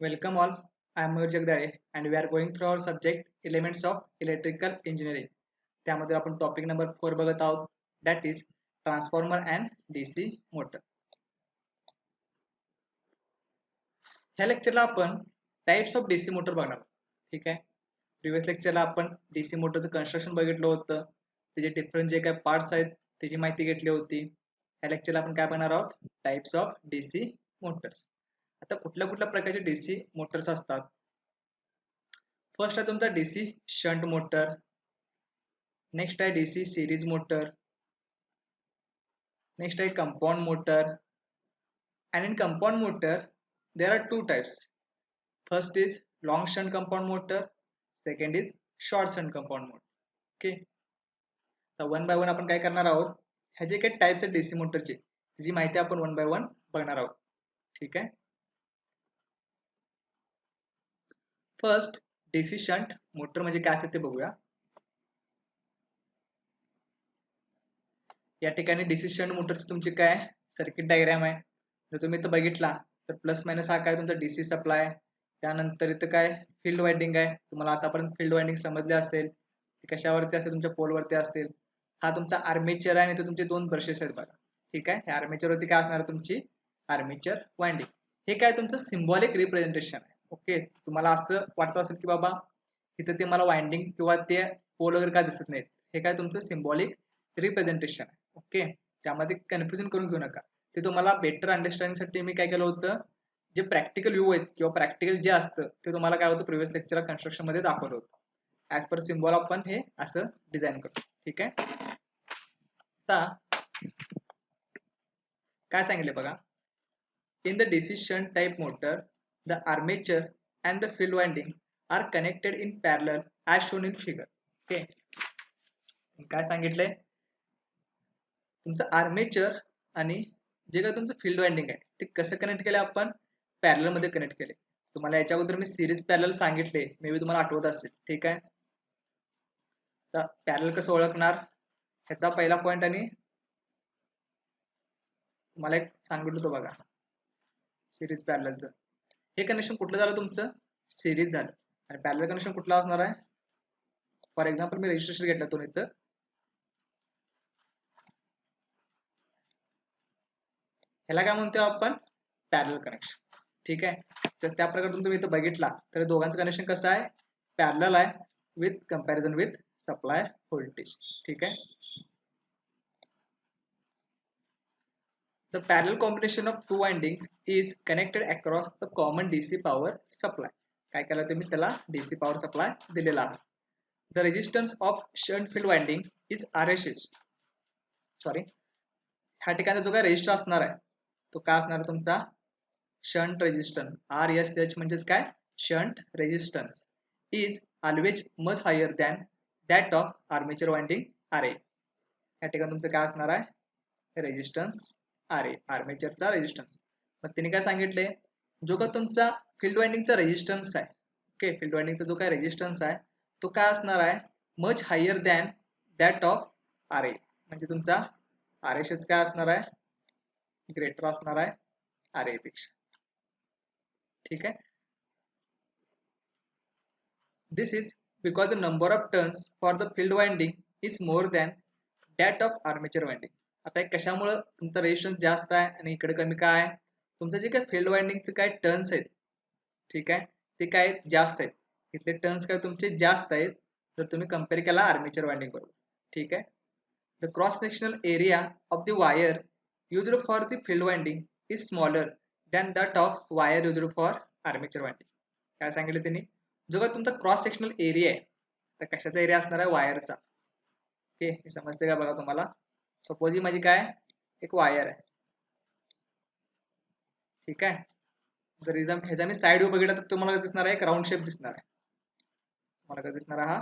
Welcome all. I am Mayur Jagdale and we are going through our subject Elements of Electrical Engineering. त्यामध्ये आपण topic number 4 बघत आहोत. That is transformer and DC motor. ह्या लेक्चरला आपण types of DC motor बघणार आहोत. ठीक आहे. प्रिव्हियस लेक्चरला आपण डीसी मोटरचं कन्स्ट्रक्शन बघितलं होतं. त्याचे डिफरंट जे काही पार्ट्स आहेत त्याची माहिती घेतली होती. ह्या लेक्चरला आपण काय बघणार आहोत? Types of DC Motors. आता कुठल्या कुठल्या प्रकारचे डीसी मोटर्स असतात? फर्स्ट आहे तुमचा डीसी शंट मोटर, नेक्स्ट आहे डीसी सिरीज मोटर, नेक्स्ट आहे compound motor. And in compound motor there are two types. First is long shunt compound motor, second is short shunt compound motor. Okay, तर one by one आपण काय करणार आहोत? ह्याचे काही types आहेत DC मोटरचे, जी माहिती आपण वन बाय वन बघणार आहोत. ठीक आहे. फर्स्ट डीसी शंट मोटर म्हणजे काय असते ते बघूया. या ठिकाणी डीसी शंट मोटरची तुमची काय सर्किट डायग्राम आहे. जर तुम्ही इथं बघितला तर प्लस मायनस हा काय तुमचा डीसी सप्लाय, त्यानंतर इथं काय फील्ड वाइंडिंग आहे. तुम्हाला आतापर्यंत फील्ड वाइंडिंग समजले असेल. कशावरती असेल? तुमच्या पोलवरती असतील. हा तुमचा आर्मेचर आहे आणि इथे तुमचे दोन ब्रशेस आहेत बघा. ठीक आहे. या आर्मेचरवरती काय असणार तुमची आर्मेचर वाइंडिंग. हे काय तुमचं सिम्बॉलिक रिप्रेझेंटेशन आहे. ओके, तुम्हाला असं वाटत असेल की बाबा इथं ते मला वाइंडिंग किंवा ते पोल वगैरे काय दिसत नाहीत. हे काय तुमचं सिम्बॉलिक रिप्रेझेंटेशन आहे. ओके, त्यामध्ये कन्फ्युजन करून घेऊ नका. ते तुम्हाला बेटर अंडरस्टँडिंगसाठी मी काय केलं होतं, जे प्रॅक्टिकल व्ह्यू आहेत किंवा प्रॅक्टिकल जे असतं ते तुम्हाला काय होतं प्रिव्हियस लेक्चर कन्स्ट्रक्शन मध्ये दाखवलं होतं. ऍज पर सिम्बॉल आपण हे असं डिझाईन करतो. ठीक आहे. आता काय सांगितले बघा, in the DC shunt type motor the armature and the field winding are connected in parallel as shown in figure. Okay, काय सांगितलंय? तुमचं आर्मेचर आणि जे काय तुमचं फील्ड वाइंडिंग आहे ते कसं कनेक्ट केलं? आपण पॅरलल मध्ये कनेक्ट केले. तुम्हाला याच्या अगोदर मी सिरीज पॅरलल सांगितले, मे बी तुम्हाला आठवत असेल. ठीक आहे. तर पॅरलल कसं ओळखणार ह्याचा पहिला पॉइंट, आणि तुम्हाला एक सांगितलं होतं बघा सिरीज पॅरललचं. हे कनेक्शन कुठलं झालं तुमचं? सिरीज झालं. आणि पॅरलल कनेक्शन कुठलं असणार आहे? फॉर एक्झाम्पल मी रजिस्ट्रेशन घेतलं तो इथं, ह्याला काय म्हणतो आपण? Parallel connection. ठीक आहे. तर त्या प्रकारे तुम्ही इथं बघितला तर दोघांचं कनेक्शन कसं आहे? पॅरलल आहे with comparison with supply voltage. ठीक आहे. The parallel combination of two windings is connected across the common DC power supply. काय केलं तुम्ही? त्याला DC power supply दिलेला आहे. The resistance of shunt field winding is RSH. Sorry, ह्या ठिकाणी जो काय रेजिस्टर असणार आहे तो काय असणार आहे तुमचा? Shunt resistance. RSH म्हणजेच काय? Shunt resistance is always much higher than that of armature winding RA. या ठिकाणी तुमचं काय असणार आहे? रेजिस्टन्स RA, आर्मेचरचा रेजिस्टन्स. मग तिने काय सांगितले? जो का तुमचा फील्ड वाइंडिंगचा रेजिस्टन्स आहे, ओके, फील्ड वाइंडिंगचा जो काय रेजिस्टन्स आहे तो काय असणार आहे? Much higher than that of RA. म्हणजे तुमचा RSH काय असणार आहे? ग्रेटर असणार आहे RA पेक्षा. ठीक आहे. This is because the number of turns for the field winding is more than that of armature winding. आता कशामुळे तुमचा रेजिस्टन्स जास्त आहे आणि इकडे कमी काय आहे? तुमचं जे काय फील्ड वाइंडिंगचे काय टर्न्स आहेत, ठीक आहे, ते काय जास्त आहेत. इथले टर्न्स काय तुमचे जास्त आहेत जर तुम्ही कंपेअर केला आर्मेचर वाइंडिंग बरोबर. ठीक आहे. The cross sectional area of the wire used for the field winding is smaller than that of wire used for armature winding. काय सांगितलं त्यांनी? जो का तुमचा क्रॉस सेक्शनल एरिया आहे, तर कशाचा एरिया असणार आहे? वायरचा. ओके, हे समजते का बघा तुम्हाला? सपोज ही माझी काय एक वायर आहे. ठीक आहे. जर ह्याचा मी साइड व्ह्यू बघितला तर तुम्हाला दिसणार आहे एक राऊंड शेप दिसणार आहे. तुम्हाला काय दिसणार आहे? हा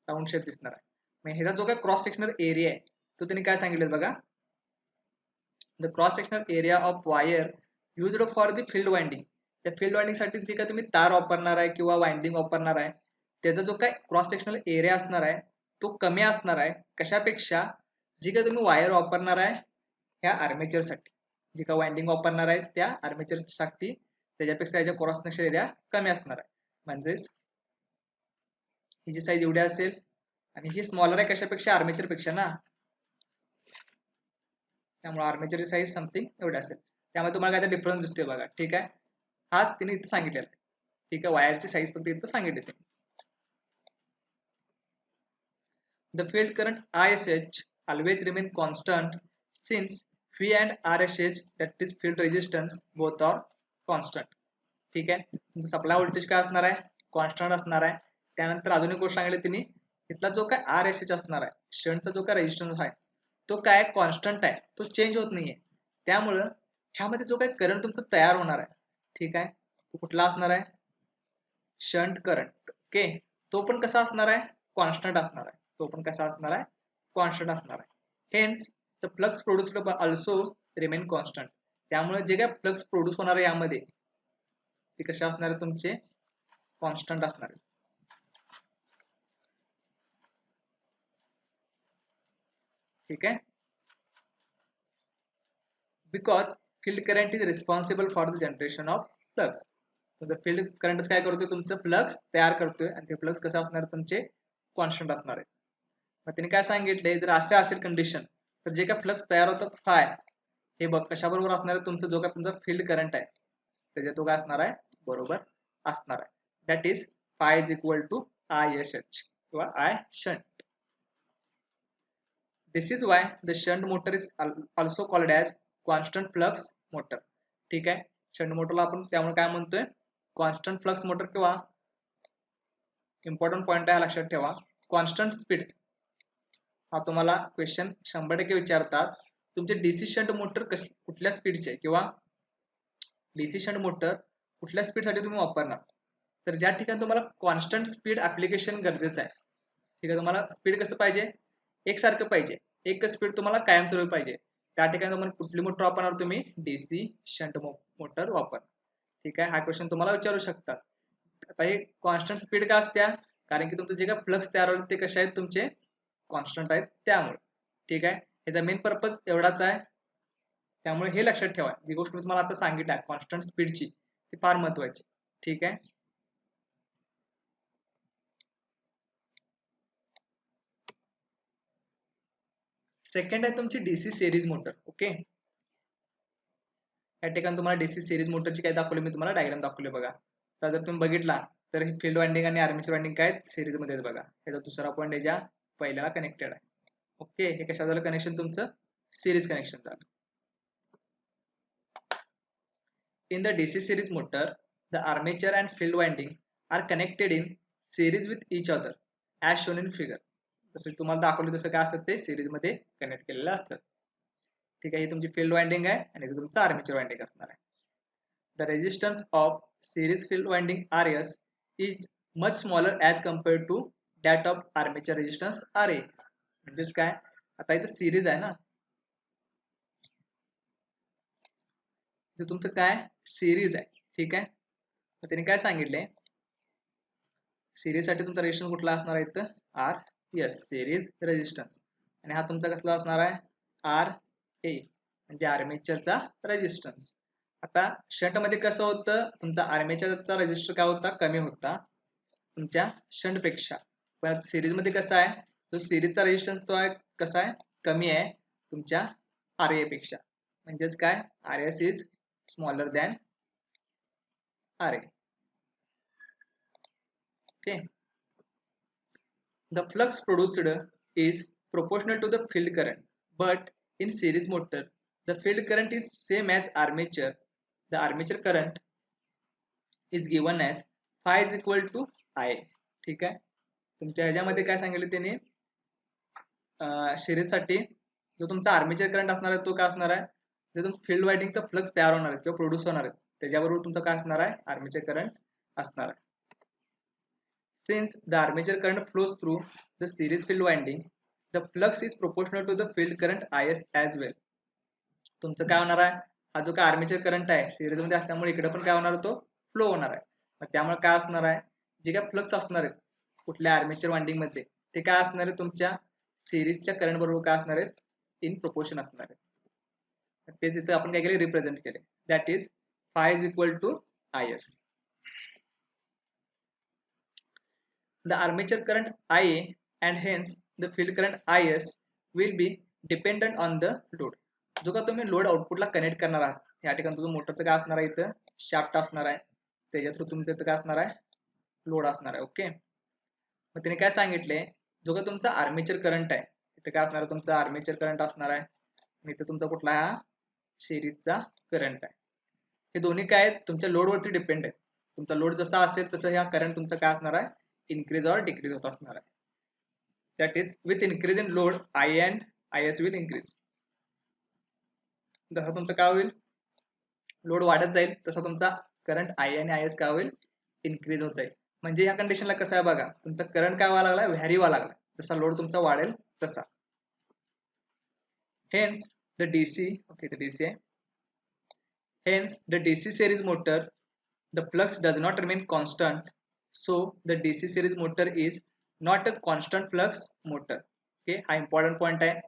राऊंड शेप दिसणार आहे. मग ह्याचा जो काय क्रॉस सेक्शनल एरिया आहे तो त्यांनी काय सांगितलं बघा? The cross sectional area of wire used for the field winding. त्या फील्ड वाइंडिंग साठी जे काय तुम्ही तार वापरणार आहे किंवा वाइंडिंग वापरणार आहे त्याचा जो काय क्रॉस सेक्शनल एरिया असणार आहे तो कमी असणार आहे कशापेक्षा? जी काय तुम्ही वायर वापरणार आहे ह्या आर्मेचर साठी, जी काय वाइंडिंग वापरणार आहे त्या आर्मेचर साठी त्याच्यापेक्षा याच्या क्रॉस सेक्शन एरिया कमी असणार आहे. म्हणजेच ही जी साईज एवढी असेल आणि ही स्मॉलर आहे कशापेक्षा, आर्मेचर पेक्षा ना, त्यामुळे आर्मेचरची साईज समथिंग एवढी असेल. त्यामुळे तुम्हाला काय डिफरन्स दिसतोय बघा. ठीक आहे, हाच तिने इथं सांगितलेला आहे. ठीक आहे, वायरची साईज फक्त इथं सांगितली. The field current ISH always remain constant since V and RSH, that is field resistance, both are constant. ठीक आहे, तुमचं सप्लाय व्होल्टेज काय असणार आहे, कॉन्स्टंट असणार आहे. त्यानंतर अजून एक गोष्ट सांगितली तिने, इथला जो काय RSH असणार आहे, शंटचा जो काय रेजिस्टन्स आहे तो काय कॉन्स्टंट आहे, तो चेंज होत नाहीये. त्यामुळं ह्यामध्ये जो काय करंट तुमचा तयार होणार आहे, ठीक आहे, तो कुठला असणार आहे, शंट करंट. ओके, तो पण कसा असणार आहे, कॉन्स्टंट असणार आहे. तो पण कसा असणार आहे, कॉन्स्टंट असणार आहे. Hence the flux produced also remain constant. त्यामुळे जे काय फ्लक्स प्रोड्यूस होणार आहे यामध्ये ते कसे असणार आहे, तुमचे कॉन्स्टंट असणार आहे. ठीक आहे, because field current is responsible for the generation of flux. तर फील्ड करंट काय करतोय, तुमचं फ्लक्स तयार करतोय आणि ते फ्लक्स कसं असणार, तुमचे कॉन्स्टंट असणार आहे. मग त्यांनी काय सांगितले, जर असे असेल कंडिशन तर जे काय फ्लक्स तयार होतात फाय, हे बघ कशाबरोबर असणार आहे, तुमचं जो काय तुमचा फील्ड करंट आहे त्याच्या तो काय असणार आहे, बरोबर असणार आहे. That is phi is equal to ISH किंवा I shunt. This is why the shunt motor is also called as constant flux motor. ठीक आहे, शंट मोटरला आपण त्यामुळे काय म्हणतोय, कॉन्स्टंट फ्लक्स मोटर. किंवा इम्पॉर्टंट पॉईंट आहे लक्षात ठेवा, कॉन्स्टंट स्पीड हा तुम्हाला क्वेश्चन 100% विचारतात. तुमचे डीसी शंट मोटर कुठल्या स्पीडचे किंवा डीसी शंट मोटर कुठल्या स्पीडसाठी तुम्ही वापरणार, तर ज्या ठिकाणी तुम्हाला कॉन्स्टंट स्पीड ऍप्लिकेशन गरजेचं आहे. ठीक आहे, तुम्हाला स्पीड कसं पाहिजे, एकसारखं पाहिजे, एकच स्पीड तुम्हाला कायमस्वरूपी पाहिजे, त्या ठिकाणी तुम्हाला कुठली मोटर वापरणार, तुम्ही डीसी शंट मोटर वापरणार. ठीक आहे, हा क्वेश्चन तुम्हाला विचारू शकतात. आता हे कॉन्स्टंट स्पीड का असत्या, कारण की तुमचं जे काय फ्लक्स तयार होईल ते कसे आहेत, तुमचे कॉन्स्टंट आहेत त्यामुळे. ठीक आहे, याचा मेन पर्पज एवढाच आहे. त्यामुळे हे लक्षात ठेवा, जी गोष्ट मी तुम्हाला आता सांगितली कॉन्स्टंट स्पीडची, ती फार महत्वाची. ठीक आहे, सेकंड आहे तुमची डीसी सिरीज मोटर. ओके, या ठिकाणी तुम्हाला डीसी सिरीज मोटरची काय दाखवली, मी तुम्हाला डायग्राम दाखवले बघा. तर जर तुम्ही बघितला तर ही फील्ड वाइंडिंग आणि आर्मेचर वाइंडिंग काय सिरीज मध्ये आहेत बघा. याचा दुसरा पॉईंट याच्या पहिल्याला कनेक्टेड आहे. ओके, हे कशा झालं कनेक्शन, तुमचं सिरीज कनेक्शन झालं. In the DC series motor, the armature and field winding are connected in series with each other as shown in figure. जसं तुम्हाला दाखवलं तसं काय असतं, ते सिरीज मध्ये कनेक्ट केलेलं असतं. ठीक आहे, ही तुमची फील्ड वाइंडिंग आहे आणि हे तुमचं आर्मेचर वाइंडिंग असणार आहे. The resistance of series field winding RS is much smaller as compared to that of armature resistance RA. म्हणजेच काय, आता इथं सिरीज आहे ना, तुमचं काय सिरीज आहे. ठीक आहे, तर त्यांनी काय सांगितलंय, सिरीज साठी तुमचा रेजिस्टन्स कुठला असणार आहे, इथं RS सिरीज रेजिस्टन्स, आणि हा तुमचा कसला असणार आहे, RA म्हणजे आर्मेचरचा रेजिस्टन्स. आता शंट मध्ये कसं होतं, तुमचा आर्मेचरचा रेजिस्टर काय होता, कमी होता तुमच्या शंट पेक्षा. पण सिरीज मध्ये कसं आहे, तो सिरीजचा रेजिस्टन्स तो आहे कसा आहे, कमी आहे तुमच्या RA पेक्षा. म्हणजेच काय, RS is smaller than RA. Okay, the flux produced is proportional to the field current, but in series motor the field current is same as armature. The armature current is given as phi is equal to I. ठीक आहे, तुमच्या ह्याच्यामध्ये काय सांगितलं त्याने, series साठी जो तुमचा आर्मेचर करंट असणार आहे तो काय असणार आहे, जे तुमचं फील्ड वाइंडिंगचा फ्लक्स तयार होणार आहे किंवा प्रोड्यूस होणार आहे त्याच्याबरोबर तुमचा काय असणार आहे, आर्मेचर करंट असणार आहे. Since the armature current flows through the series field winding, the flux is proportional to the field current IS as well. तुमचं काय होणार आहे, हा जो काय आर्मेचर करंट आहे सिरीज मध्ये असल्यामुळे इकडे पण काय होणार, तो फ्लो होणार आहे. मग त्यामुळे काय असणार आहे, जे काय फ्लक्स असणार आहेत कुठल्या आर्मेचर वाइंडिंग मध्ये, ते काय असणार आहे, तुमच्या सिरीजच्या करंट बरोबर काय असणार आहेत, इन प्रोपोर्शन असणार आहे. तेच इथं आपण काय केले, रिप्रेझेंट केले. That is phi is equal to IS. The armature current IA and hence the field current IS will be dependent on the load. जो का तुम्ही लोड आउटपुटला कनेक्ट करणार आहात, या ठिकाणी तुझं मोटरचं काय असणार आहे, इथं शाफ्ट असणार आहे, त्याच्या थ्रू तुमचं इथं काय असणार आहे, लोड असणार आहे. ओके, मग त्याने काय सांगितले, जो का तुमचा आर्मेचर करंट आहे, इथं काय असणार आहे, तुमचा आर्मेचर करंट असणार आहे, आणि इथं तुमचा कुठला हा सिरीजचा करंट आहे. हे दोन्ही काय आहेत, तुमच्या लोडवरती डिपेंड आहे. तुमचा लोड जसा असेल तसं ह्या करंट तुमचा काय असणार आहे, इनक्रीज और डिक्रीज होत असणार आहे. That is with increase in load I and IS will increase. जसं तुमचं काय होईल, लोड वाढत जाईल तसा तुमचा करंट आय आणि IS काय होईल, इनक्रीज होत जाईल. म्हणजे या कंडिशनला कसं आहे बघा, तुमचा करंट काय व्हायला लागला, व्हॅरी व्हायला लागला, जसा लोड तुमचा वाढेल तसा. Hence the DC, okay the DC आहे, hence the DC series motor the flux does not remain constant, so the DC series motor is not a constant flux motor. Okay, हा important point आहे.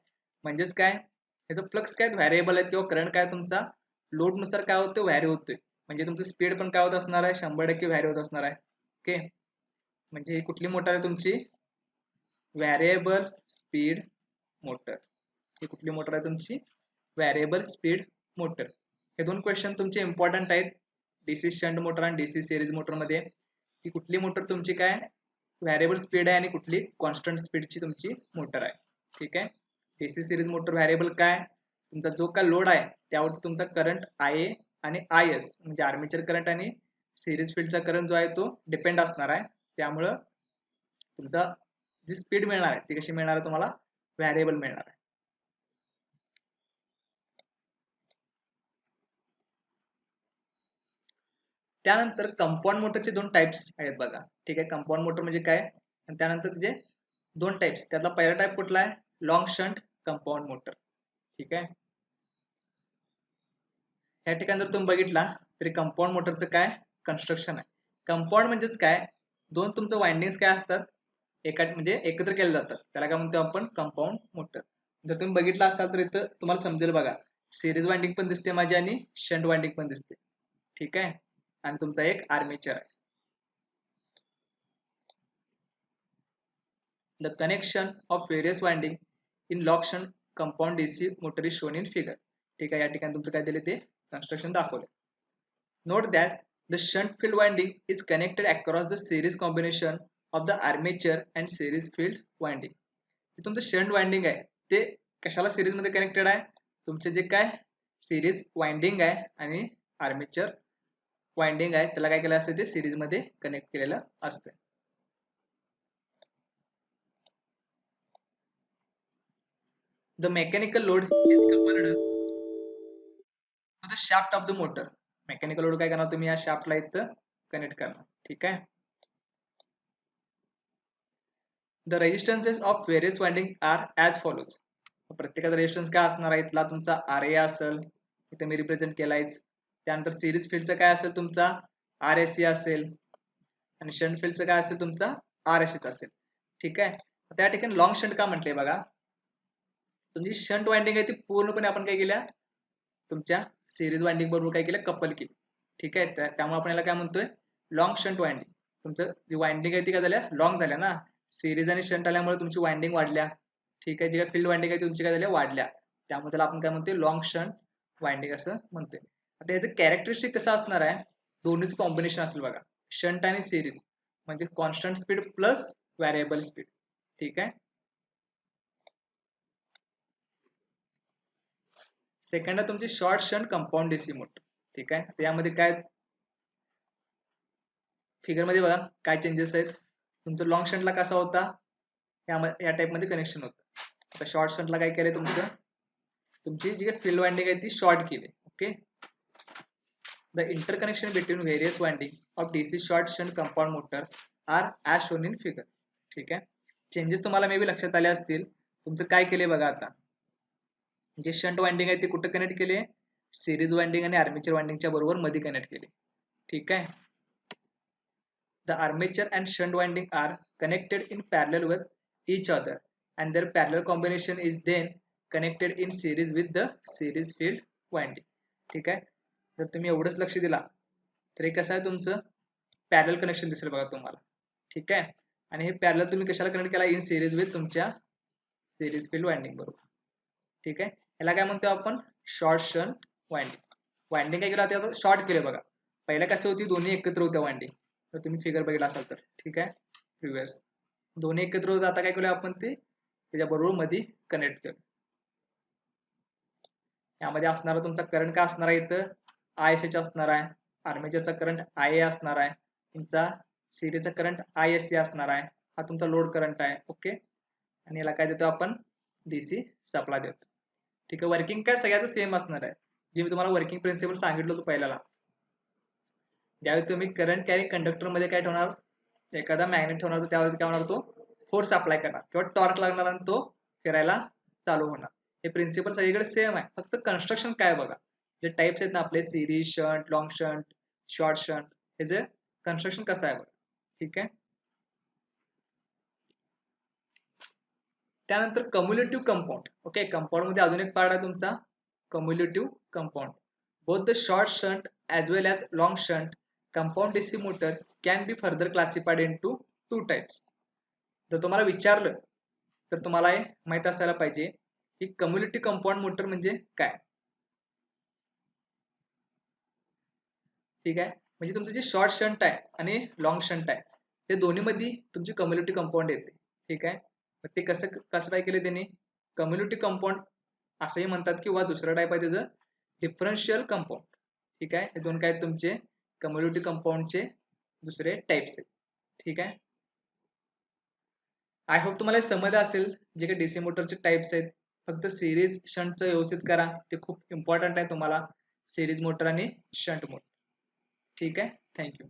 म्हणजेच काय, याचं flux काय variable आहे, किंवा current काय तुमचा लोड नुसार काय होतो, व्हॅरी होतोय. म्हणजे तुमचं स्पीड पण काय होत असणार आहे, 100% व्हॅरी होत असणार आहे. ओके, म्हणजे ही कुठली मोटर आहे तुमची, व्हॅरिएबल स्पीड मोटर. ही कुठली मोटर आहे तुमची, व्हॅरिएबल स्पीड मोटर. हे दोन क्वेश्चन तुमचे इम्पॉर्टंट आहेत DC शंट मोटर आणि DC सिरीज मोटर मध्ये, की कुठली मोटर तुमची काय व्हॅरिएबल स्पीड आहे आणि कुठली कॉन्स्टंट स्पीडची तुमची मोटर आहे. ठीक आहे, DC सिरीज मोटर व्हॅरिएबल काय, तुमचा जो का लोड आहे त्यावरती तुमचा करंट IA आणि IS म्हणजे आर्मेचर करंट आणि सिरीज फील्डचा करंट जो आहे तो डिपेंड असणार आहे. त्यामुळं तुमचा जी स्पीड मिळणार आहे ती कशी मिळणार आहे, तुम्हाला व्हॅरिएबल मिळणार आहे. त्यानंतर कंपाऊंड मोटरचे दोन टाइप्स आहेत बघा. ठीक आहे, कंपाऊंड मोटर म्हणजे काय, आणि त्यानंतर जे दोन टाइप्स, त्यातला पहिला टाइप कुठला आहे, लॉंग शंट कंपाऊंड मोटर. ठीक आहे, या ठिकाणी जर तुम्ही बघितला तरी कंपाऊंड मोटरचं काय कन्स्ट्रक्शन आहे. कंपाऊंड म्हणजेच काय, दोन तुमचं वाइंडिंग्स काय असतात, एका म्हणजे एकत्र केले जातात, त्याला काय म्हणतो आपण, कंपाऊंड मोटर. जर तुम्ही बघितलं असाल तर इथं तुम्हाला समजेल बघा, सिरीज वाइंडिंग पण दिसते माझी आणि शंट वाइंडिंग पण दिसते. ठीक आहे, आणि तुमचा एक आर्मेचर आहे. The connection of various winding in lock shunt compound DC motor is shown in figure. ठीक आहे, या ठिकाणी तुमचं काय दिले ते कन्स्ट्रक्शन दाखवले. Note that the shunt field winding is connected across the series combination of the armature and series field winding. तुमचं शंट वाइंडिंग आहे ते कशाला सिरीज मध्ये कनेक्टेड आहे, तुमचे जे काय सिरीज वाइंडिंग आहे आणि आर्मेचर वाइंडिंग आहे त्याला काय केलं असतं, ते सिरीज मध्ये कनेक्ट केलेलं असतं. The mechanical load is coupled to the shaft of the motor. Mechanical load काय करणार तुम्ही, या शाफ्टला इथं कनेक्ट करणार. ठीक आहे, the resistances of various winding are as follows. प्रत्येकाचा रेजिस्टन्स काय असणार आहे, इथला तुमचा RA असेल, इथे मी रिप्रेझेंट केलाय. त्यानंतर सिरीज फील्डचा काय असेल, तुमचा RSC असेल, आणि शंट फील्डचा काय असेल, तुमचा RSC असेल. ठीक आहे, त्या ठिकाणी लॉंग शंट का म्हटलंय बघा, तुमची शंट वाइंडिंग आहे ती पूर्णपणे आपण काय केल्या, तुमच्या सिरीज वाइंडिंग बरोबर काय केलं, कपल केली. ठीक आहे, त्यामुळे आपण याला काय म्हणतोय, लॉंग शंट वाइंडिंग. तुमचं जी वाइंडिंग आहे ती काय झाल्या, लॉंग झाल्या ना, सिरीज आणि शंट आल्यामुळे तुमची वाइंडिंग वाढल्या. ठीक आहे, जी काय फील्ड वाइंडिंग आहे तुमची काय झाल्या, वाढल्या. त्यामुळे त्याला आपण काय म्हणतोय, लॉंग शंट वाइंडिंग असं म्हणतोय. आता याचं कॅरेक्टरिस्टिक कसं असणार आहे, दोन्हीच कॉम्बिनेशन असेल बघा, शंट आणि सिरीज म्हणजे constant speed plus variable speed. ठीक आहे, सेकंड आहे तुमची short shunt compound DC motor. ठीक आहे, त्यामध्ये काय फिगर मध्ये बघा काय चेंजेस आहेत. तुमचं लॉंग शंटला कसा होता, या टाइप मध्ये कनेक्शन होतं. आता शॉर्ट शंटला काय केलंय, तुमचं तुमची जी काही फील्ड वाइंडिंग आहे ती शॉर्ट केली. Okay, the interconnection between various winding of DC short shunt compound motor are as shown in figure. ठीक आहे, चेंजेस तुम्हाला मे बी लक्षात आले असतील. तुमचं काय केले बघा, आता जे शंट वाइंडिंग आहे ते कुठे कनेक्ट केले, सिरीज वाइंडिंग आणि आर्मेचर वाइंडिंगच्या बरोबर मध्ये कनेक्ट केले. ठीक आहे, the armature and shunt winding are connected in parallel with each other and their parallel combination is then connected in series with the series field winding. ठीक आहे, जर तुम्ही एवढंच लक्ष दिला तर हे कसं आहे तुमचं पॅरल कनेक्शन दिसेल बघा तुम्हाला. ठीक आहे. आणि हे पॅरल तुम्ही कशाला कनेक्ट केला इन सिरीज विथ तुमच्या सिरीज फील्ड वाइंडिंग बरोबर. ठीक आहे. याला काय म्हणतो आपण शॉर्ट शंट वाइंडिंग. वाइंडिंग काय केलं आता शॉर्ट केले बघा. पहिल्या कसे होती दोन्ही एकत्र होत्या वाइंडिंग. तर तुम्ही फिगर बघितला असाल तर ठीक आहे प्रिव्हियस दोन्ही एकत्र होत आता काय केलं आपण ते त्याच्याबरोबर मध्ये कनेक्ट केलं. यामध्ये असणारा तुमचा करंट काय असणार आहे इथं आय एस असणार आहे. आर्मेचरचा करंट आय ए असणार आहे. तुमचा सिरीजचा करंट आय एस सी असणार आहे. हा तुमचा लोड करंट आहे. ओके. आणि याला काय देतो आपण डीसी सप्लाय देतो. ठीक आहे. वर्किंग काय सगळ्याचं सेम असणार आहे. जे मी तुम्हाला वर्किंग प्रिन्सिपल सांगितलं होतं पहिल्याला. ज्यावेळी तुम्ही करंट कॅरी कंडक्टर मध्ये काय ठेवणार एखादा मॅग्नेट ठेवणार तर त्यावेळी काय होणार तो फोर्स अप्लाय करणार किंवा टॉर्क लागणार आणि तो फिरायला चालू होणार. हे प्रिन्सिपल सगळीकडे सेम आहे. फक्त कन्स्ट्रक्शन काय बघा जे टाइप्स आहेत ना आपले series shunt long shunt short shunt हे जे कन्स्ट्रक्शन कसं आहे बघा. ठीक आहे. त्यानंतर कम्युलेटिव्ह कंपाऊंड. ओके. कंपाऊंड मध्ये अजून एक पार्ट आहे तुमचा cumulative compound. Both the short shunt as well as long shunt compound DC motor can be further classified into two types. जर तुम्हाला विचारलं तर तुम्हाला हे माहित असायला पाहिजे की कम्युलेटिव्ह कंपाऊंड मोटर म्हणजे काय. ठीक आहे. म्हणजे तुमचं जे शॉर्ट शंट आहे आणि लॉंग शंट आहे ते दोन्ही मध्ये तुमची कम्युलेटिव्ह कंपाऊंड येते. ठीक आहे. मग ते कसं कसं काय केलं त्यांनी कम्युलेटिव्ह कंपाऊंड असंही म्हणतात किंवा दुसरं टाईप आहे त्याचं डिफरन्शियल कंपाऊंड. ठीक आहे. हे दोन काय तुमचे कम्युलेटिव्ह कंपाऊंडचे दुसरे टाइप्स आहेत. ठीक आहे. आय होप तुम्हाला समजलं असेल जे काही डीसी मोटरचे टाइप्स आहेत. फक्त सिरीज शंटचं व्यवस्थित करा ते खूप इम्पॉर्टंट आहे तुम्हाला सिरीज मोटर आणि शंट मोटर. ठीक आहे. थँक्यू.